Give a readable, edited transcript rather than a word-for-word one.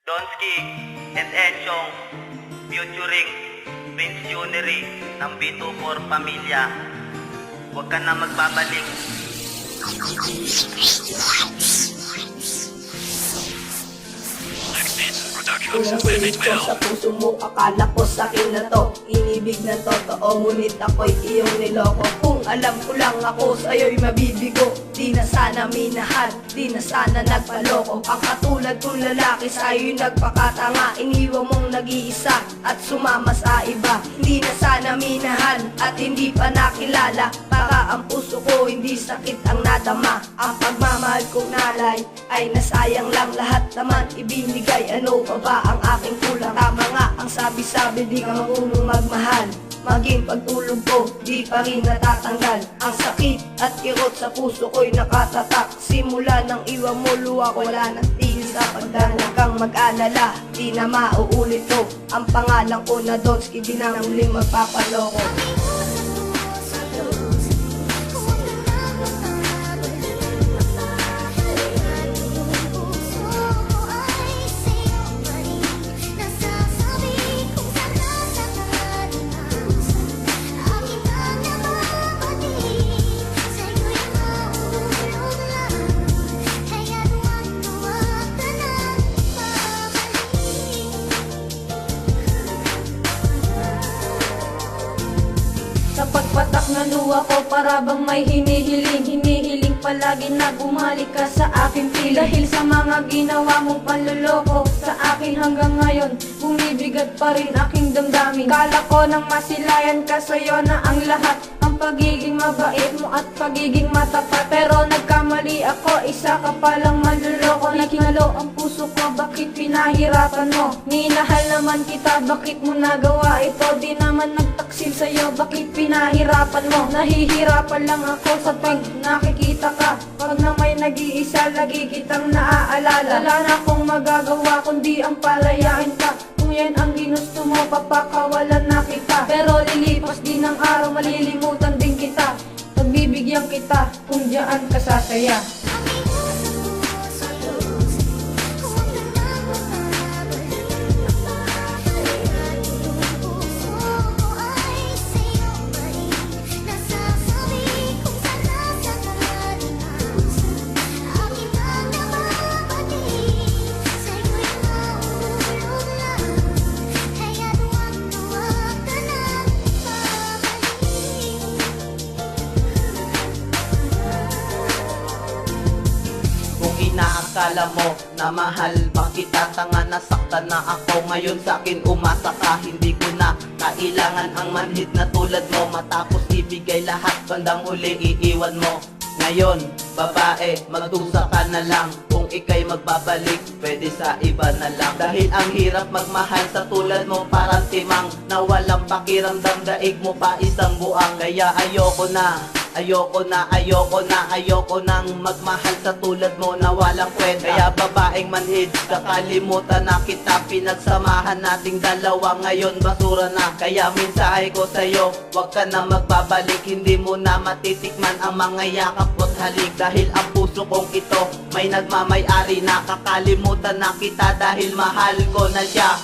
Donsky and Enchong featuring Prince Junery ng B24 Pamilya. Huwag ka na magbabalik. Unang sinig ko sa puso mo, akala ko sa'kin na to. Inibig na totoo, ngunit ako'y iyong niloko. Kung alam ko lang ako sa'yo'y mabibigo, di na sana minahal, di na sana nagpaloko. Ang katulad kong lalaki sa'yo'y nagpakatanga. Iniwan mong nag-iisa at sumama sa iba. Hindi na sana minahal at hindi pa nakilala. Baka ang puso ko hindi sakit ang nadama. Ang pagmamahal kong nalay ay nasayang lang. Lahat naman ibinigay, ano pa ba ang aking kulang? Tama nga ang sabi-sabi, di ka marunong magmahal. Maging pagtulog ko, di pa rin natatanggal. Ang sakit at kirot sa puso ko'y nakatatak. Simula nang iwan mo luwa, wala nang tigil sa pagdala. Kang mag-alala, di na mauulit to. Ang pangalan ko na Donsky, di na muling magpapaloko. Sa pagpatak na luha ko, para bang may hinihiling palagi na bumalik ka sa aking piling. Dahil sa mga ginawa mong panloloko sa akin hanggang ngayon, bumibigat pa rin aking damdamin. Kala ko nang masilayan ka, sa'yo na ang lahat. Ang pagiging mabait mo at pagiging matapat. Pero nagkamali ako, isa ka palang manloloko. Nakinalo ang puso ko, bakit pinahirapan mo? Minahal naman kita, bakit mo nagawa ito? Di naman nagtaksil sa'yo, bakit pinahirapan mo? Nahihirapan lang ako sa pag nakikita ka. Pag na may nag-iisa, lagi kitang naaalala. Wala na akong magagawa kundi ang palayain ka. Kung yan ang ginusto mo, papakawalan na kita. Pero lilipas din ang araw, malilimutan din kita. Pagbibigyan kita kung diyan ka sasaya. Inaakala mo na mahal ba kita? Tanga, nasaktan na ako. Ngayon sa'kin umasa ka, hindi ko na kailangan ang manhid na tulad mo. Matapos ibigay lahat, bandang huli iiwan mo. Ngayon, babae, magdusa ka na lang. Kung ika'y magbabalik, pwede sa iba na lang. Dahil ang hirap magmahal sa tulad mo, parang timang na walang pakiramdam, daig mo pa isang buang. Kaya ayoko nang magmahal sa tulad mo na walang kwenta. Kaya babaeng manhid, kakalimutan na kita. Pinagsamahan nating dalawa, ngayon basura na. Kaya mensahe ko sa'yo, huwag ka na magbabalik. Hindi mo na matitikman ang mga yakap at halik. Dahil ang puso kong ito may nagmamay-ari na. Kakalimutan na kita dahil mahal ko na siya.